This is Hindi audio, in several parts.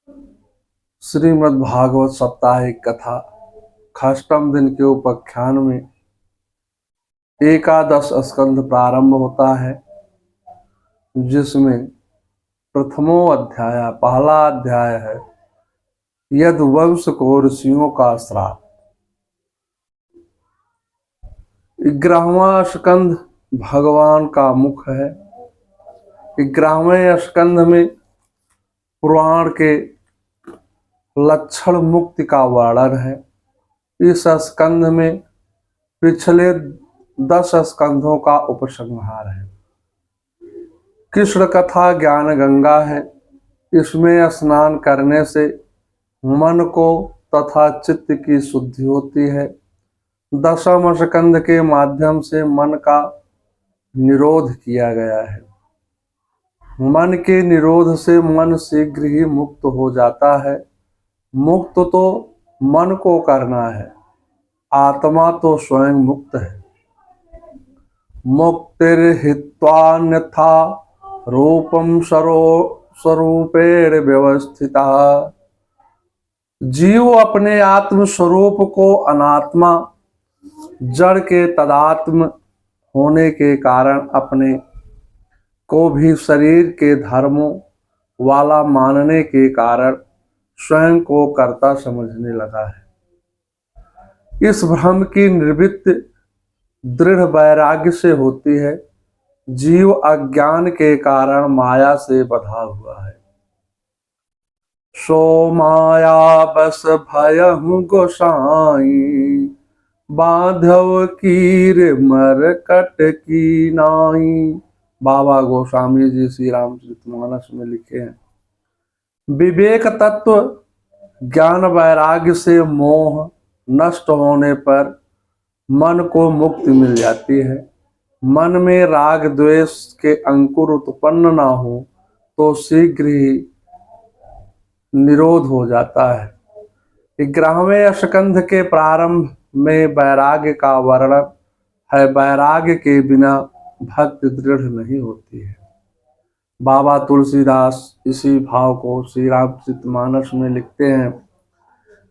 श्रीमद् भागवत साप्ताहिक कथा षष्ठम दिन के उपाख्यान में एकादश स्कंध प्रारंभ होता है, जिसमें प्रथमो अध्याय पहला अध्याय है यदुवंश को ऋषियों का श्राप। 11वां स्कंध भगवान का मुख है। 11वें स्कंध में पुराण के लक्षण मुक्ति का वर्णन है। इस स्कंध में पिछले 10 स्कंधों का उपसंहार है। कृष्ण कथा ज्ञान गंगा है। इसमें स्नान करने से मन को तथा चित्त की शुद्धि होती है। 10वें स्कंध के माध्यम से मन का निरोध किया गया है। मन के निरोध से मन शीघ्र ही मुक्त हो जाता है। मुक्त तो मन को करना है, आत्मा तो स्वयं मुक्त है। मुक्तिर्हित्वान्यथा रूपम स्वरूपेण व्यवस्थिता। जीव अपने आत्म स्वरूप को अनात्मा जड़ के तदात्म होने के कारण अपने को भी शरीर के धर्मों वाला मानने के कारण स्वयं को कर्ता समझने लगा है। इस भ्रम की निवृत्ति दृढ़ वैराग्य से होती है। जीव अज्ञान के कारण माया से बंधा हुआ है। सो माया बस भयहु गोसाई, बांधव कीर मरकट की नाई। बाबा गोस्वामी जी श्री रामचरितमानस में लिखे हैं, विवेक तत्व ज्ञान वैराग्य से मोह नष्ट होने पर मन को मुक्ति मिल जाती है। मन में राग द्वेष के अंकुर उत्पन्न ना हो तो शीघ्र ही निरोध हो जाता है। 11वें स्कंध के प्रारंभ में वैराग्य का वर्णन है। वैराग्य के बिना भक्ति दृढ़ नहीं होती है। बाबा तुलसीदास इसी भाव को श्री रामचरितमानस में लिखते हैं,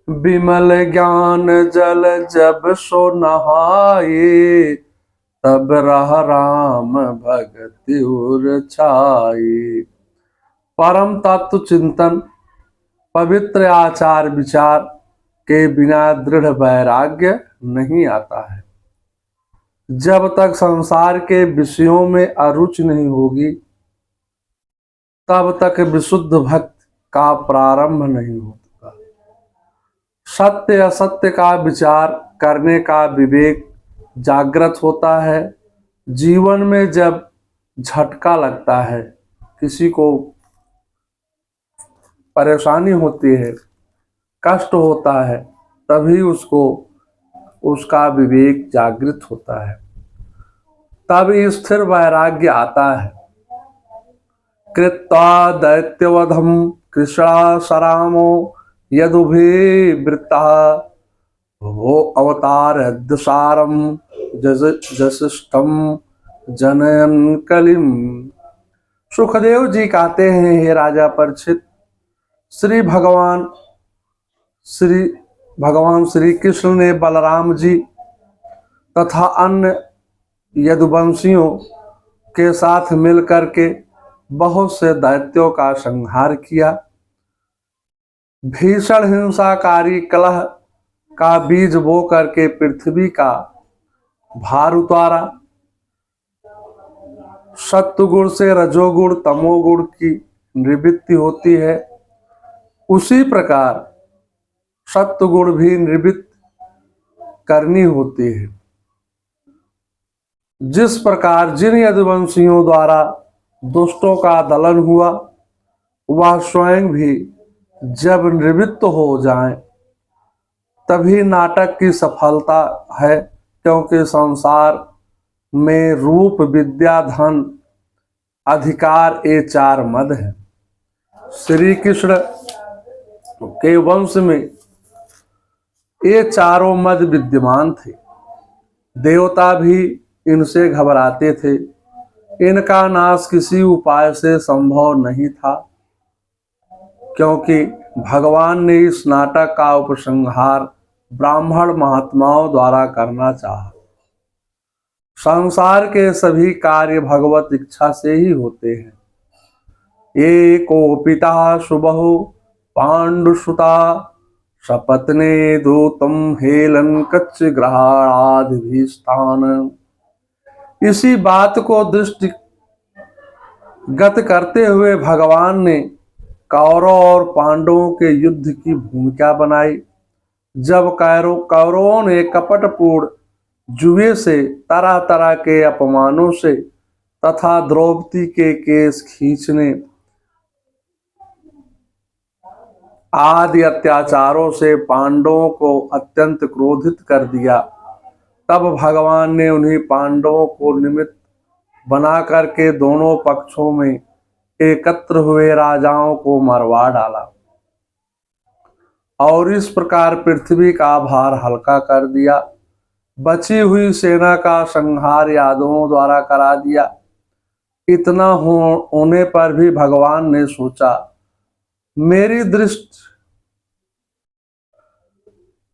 विमल ज्ञान जल जब सो नहाए, तब रह राम भगति उर छाई। परम तत्व चिंतन पवित्र आचार विचार के बिना दृढ़ वैराग्य नहीं आता है। जब तक संसार के विषयों में अरुचि नहीं होगी, तब तक विशुद्ध भक्त का प्रारंभ नहीं होता। सत्य असत्य का विचार करने का विवेक जागृत होता है। जीवन में जब झटका लगता है, किसी को परेशानी होती है, कष्ट होता है, तभी उसका विवेक जागृत होता है। तब स्थिर वैराग्य आता है। कृत्वा दैत्यवधम कृष्णा सरामो यदुभिवृत्ता, वो अवतार यद्सारम जसिष्ठम जनयन कलिम। सुखदेव जी कहते हैं, हे राजा परीक्षित, भगवान श्री कृष्ण ने बलराम जी तथा अन्य यदुवंशियों के साथ मिलकर के बहुत से दैत्यों का संहार किया। भीषण हिंसाकारी कलह का बीज बो करके पृथ्वी का भार उतारा। सत्वगुण से रजोगुण तमोगुण की निवृत्ति होती है, उसी प्रकार सत्वगुण भी निवृत्त करनी होती है। जिस प्रकार जिन यदुवंशियों द्वारा दुष्टों का दलन हुआ, वह स्वयं भी जब निवृत्त हो जाएं, तभी नाटक की सफलता है। क्योंकि संसार में रूप विद्या धन अधिकार ये 4 मद हैं। श्री कृष्ण के वंश में ये चारों मद विद्यमान थे। देवता भी इनसे घबराते थे। इनका नाश किसी उपाय से संभव नहीं था, क्योंकि भगवान ने इस नाटक का उपसंहार ब्राह्मण महात्माओं द्वारा करना चाहा। संसार के सभी कार्य भगवत इच्छा से ही होते हैं। एको पिता सुबहु पांडुसुता सपत्ने दूतम हेलन कच्च ग्रहाणाधिष्ठान। इसी बात को दृष्टिगत करते हुए भगवान ने कौरव और पांडवों के युद्ध की भूमिका बनाई। जब कौरवों ने कपटपूर्ण जुए से, तरह तरह के अपमानों से तथा द्रौपदी के केस खींचने आदि अत्याचारों से पांडवों को अत्यंत क्रोधित कर दिया, तब भगवान ने उन्हीं पांडवों को निमित्त बना करके दोनों पक्षों में एकत्र हुए राजाओं को मरवा डाला और इस प्रकार पृथ्वी का भार हल्का कर दिया। बची हुई सेना का संहार यादवों द्वारा करा दिया। इतना होने पर भी भगवान ने सोचा, मेरी दृष्टि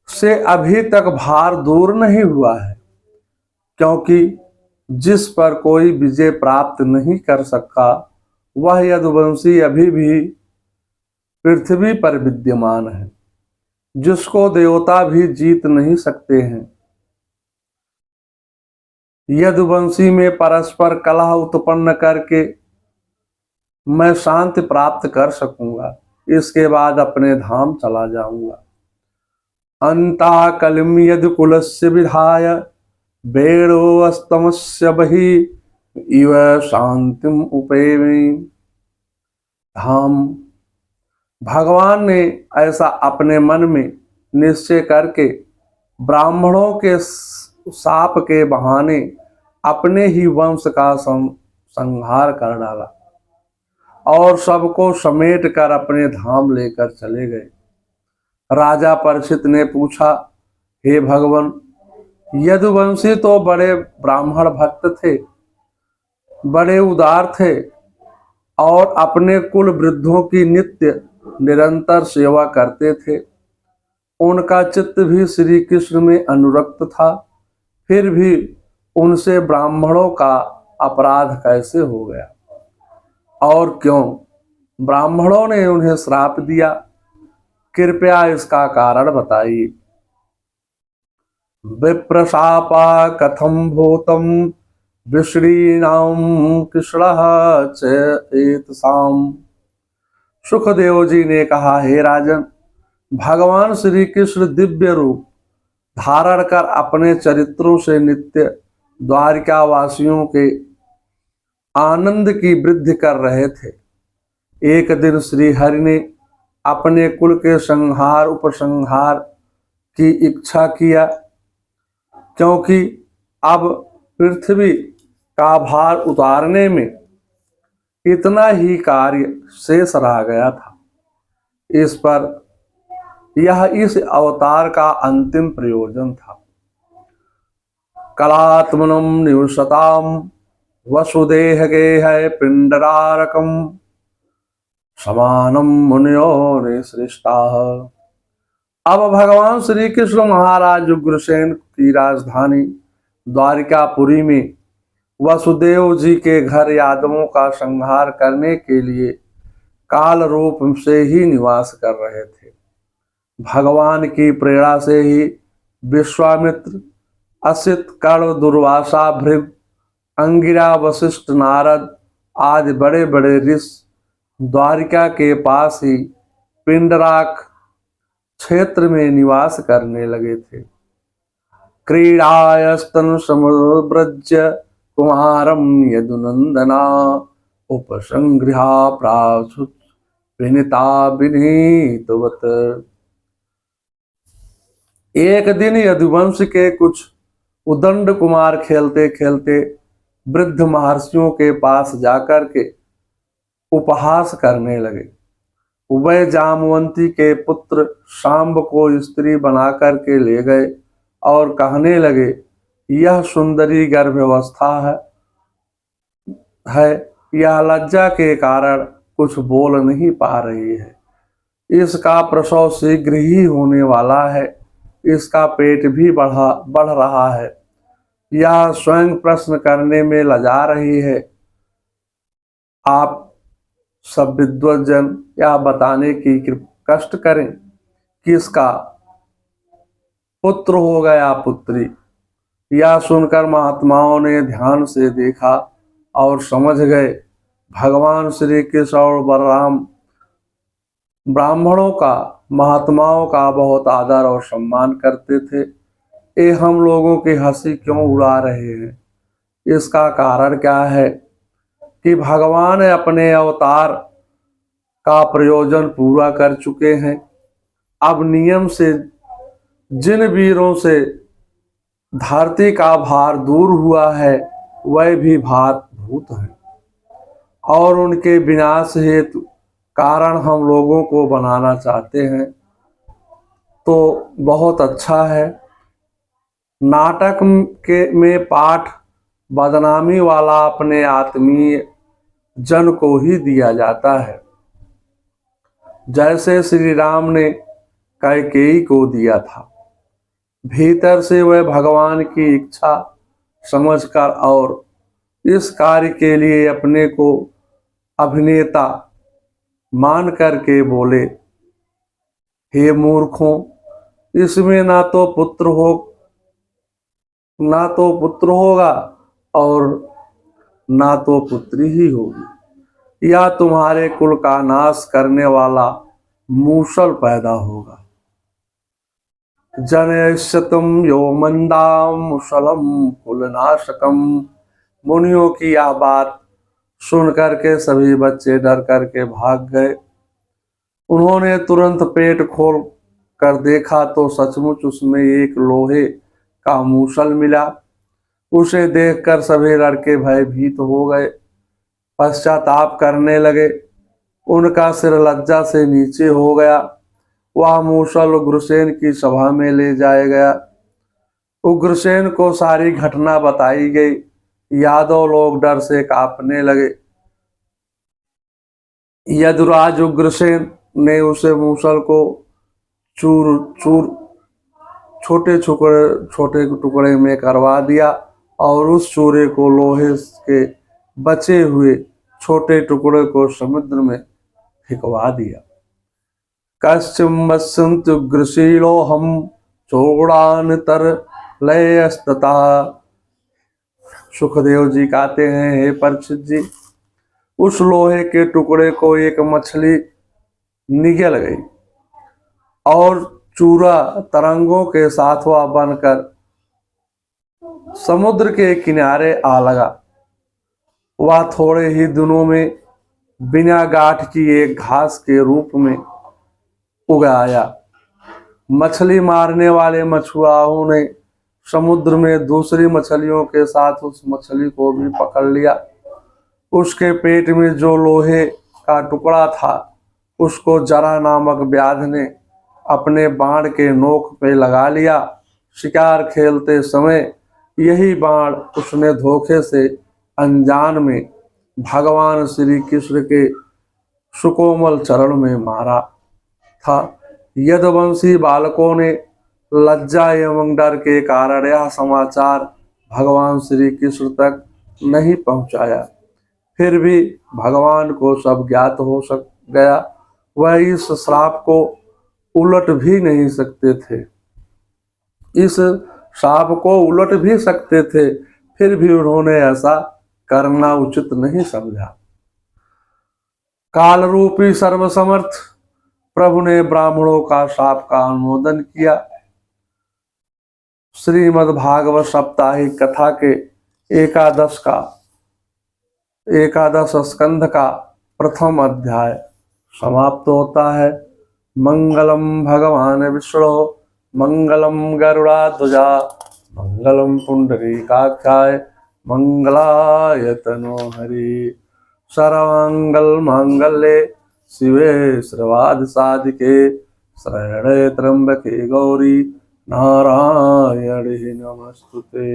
से अभी तक भार दूर नहीं हुआ है, क्योंकि जिस पर कोई विजय प्राप्त नहीं कर सका वह यदुवंशी अभी भी पृथ्वी पर विद्यमान है, जिसको देवता भी जीत नहीं सकते हैं। यदुवंशी में परस्पर कलह उत्पन्न करके मैं शांति प्राप्त कर सकूंगा। इसके बाद अपने धाम चला जाऊंगा। अंता कलिम यदुकुलस्य विधाय बेड़ो अस्तमस्य बहि इव शांतिम उपेमि धाम। भगवान ने ऐसा अपने मन में निश्चय करके ब्राह्मणों के शाप के बहाने अपने ही वंश का संहार कर डाला और सबको समेट कर अपने धाम लेकर चले गए। राजा परीक्षित ने पूछा, हे भगवान, यदुवंशी तो बड़े ब्राह्मण भक्त थे, बड़े उदार थे और अपने कुल वृद्धों की नित्य निरंतर सेवा करते थे। उनका चित्त भी श्री कृष्ण में अनुरक्त था, फिर भी उनसे ब्राह्मणों का अपराध कैसे हो गया और क्यों? ब्राह्मणों ने उन्हें श्राप दिया, कृपया इसका कारण बताइए। विप्रशापा कथम भूतम विश्रीणाम कृष्णः च एतसाम। सुखदेव जी ने कहा, हे राजन, भगवान श्री कृष्ण दिव्य रूप धारण कर अपने चरित्रों से नित्य द्वारिका वासियों के आनंद की वृद्धि कर रहे थे। एक दिन श्री हरि ने अपने कुल के संहार उपसंहार की इच्छा किया, क्योंकि अब पृथ्वी का भार उतारने में इतना ही कार्य शेष रह गया था। इस पर यह इस अवतार का अंतिम प्रयोजन था। कलात्मनम निवसताम वसुदेह गेह पिंडरारकम समानम मुनियो ने श्रेष्ठा। अब भगवान श्री कृष्ण महाराज उग्रसेन की राजधानी द्वारिकापुरी में वसुदेव जी के घर यादवों का संहार करने के लिए काल रूप से ही निवास कर रहे थे। भगवान की प्रेरणा से ही विश्वामित्र, असित, कर्ण, दुर्वासा, भृग, अंगिरा, वशिष्ठ, नारद आदि बड़े बड़े ऋषि द्वारिका के पास ही पिंडराक क्षेत्र में निवास करने लगे थे। क्रीड़ायस्तन समुद्रज्य कुमारम यदुनंदना उपसंगृहा प्रासुत विनीता विनीतवत। एक दिन यदुवंश के कुछ उदंड कुमार खेलते खेलते वृद्ध महर्षियों के पास जाकर के उपहास करने लगे। वह जामवंती के पुत्र शांब को स्त्री बना करके ले गए और कहने लगे, यह सुंदरी गर्भावस्था है, यह लज्जा के कारण कुछ बोल नहीं पा रही है, इसका प्रसव शीघ्र ही होने वाला है, इसका पेट भी बढ़ रहा है। यह स्वयं प्रश्न करने में लजा रही है। आप सब विद्वज्जन यह बताने की कष्ट करें कि इसका पुत्र हो गया पुत्री। यह सुनकर महात्माओं ने ध्यान से देखा और समझ गए भगवान श्री कृष्ण और बलराम ब्राह्मणों का, महात्माओं का बहुत आदर और सम्मान करते थे। ये हम लोगों की हंसी क्यों उड़ा रहे हैं? इसका कारण क्या है कि भगवान अपने अवतार का प्रयोजन पूरा कर चुके हैं। अब नियम से जिन वीरों से धरती का भार दूर हुआ है वह भी भार भूत है और उनके विनाश हेतु कारण हम लोगों को बनाना चाहते हैं। तो बहुत अच्छा है। नाटक में पाठ बदनामी वाला अपने आत्मीय जन को ही दिया जाता है, जैसे श्री राम ने कैकेयी को दिया था। भीतर से वह भगवान की इच्छा समझकर और इस कार्य के लिए अपने को अभिनेता मान करके बोले, हे मूर्खों, इसमें ना तो पुत्र होगा और ना तो पुत्री ही होगी। या तुम्हारे कुल का नाश करने वाला मूसल पैदा होगा। जनयिष्यतुम यो मंदाम मुसलम कुलनाशकम। मुनियों की यह बात सुन करके सभी बच्चे डर करके भाग गए। उन्होंने तुरंत पेट खोल कर देखा तो सचमुच उसमें एक लोहे का मूसल मिला। उसे देखकर सभी लड़के भयभीत हो गए, पश्चाताप करने लगे। उनका सिर लज्जा से नीचे हो गया। वह मूसल उग्रसेन की सभा में ले जाया गया। उग्रसेन को सारी घटना बताई गई। यादव लोग डर से कांपने लगे। यदुराज उग्रसेन ने उसे मूसल को छोटे टुकड़े में करवा दिया और उस चूरे को लोहे के बचे हुए छोटे टुकड़े को समुद्र में फेंकवा दिया। कश्चिमस्सुग्रशीलो हम चोड़ान तर लयस्तता। सुखदेव जी कहते हैं, हे परीक्षित जी, उस लोहे के टुकड़े को एक मछली निगल गई और चूरा तरंगों के साथ वह बनकर समुद्र के किनारे आ लगा। वह थोड़े ही दिनों में बिना गांठ की एक घास के रूप में उगाया। मछली मारने वाले मछुआरों ने समुद्र में दूसरी मछलियों के साथ उस मछली को भी पकड़ लिया। उसके पेट में जो लोहे का टुकड़ा था उसको जरा नामक व्याध ने अपने बाण के नोक पे लगा लिया। शिकार खेलते समय यही बाण उसने धोखे से अनजान में भगवान श्री कृष्ण के सुकोमल चरण में मारा था। यदुवंशी बालकों ने लज्जा एवं डर के कारण यह समाचार भगवान श्री कृष्ण तक नहीं पहुंचाया। फिर भी भगवान को सब ज्ञात हो गया। वह इस श्राप को उलट भी नहीं सकते थे। इस श्राप को उलट भी सकते थे, फिर भी उन्होंने ऐसा करना उचित नहीं समझा। काल रूपी सर्वसमर्थ प्रभु ने ब्राह्मणों का शाप का अनुमोदन किया। श्रीमद् भागवत साप्ताहिक कथा के एकादश स्कंध का प्रथम अध्याय समाप्त होता है। मंगलम भगवान विष्णु मंगलम गरुड़ाध्वजा मंगलम पुंडरीकाक्षाय मंगलाय तनो हरि। सर्वमंगल मांगल्ये शिवे सर्वार्थ साधिके शरण्ये त्र्यंबके गौरी नारायणे नमस्तुते।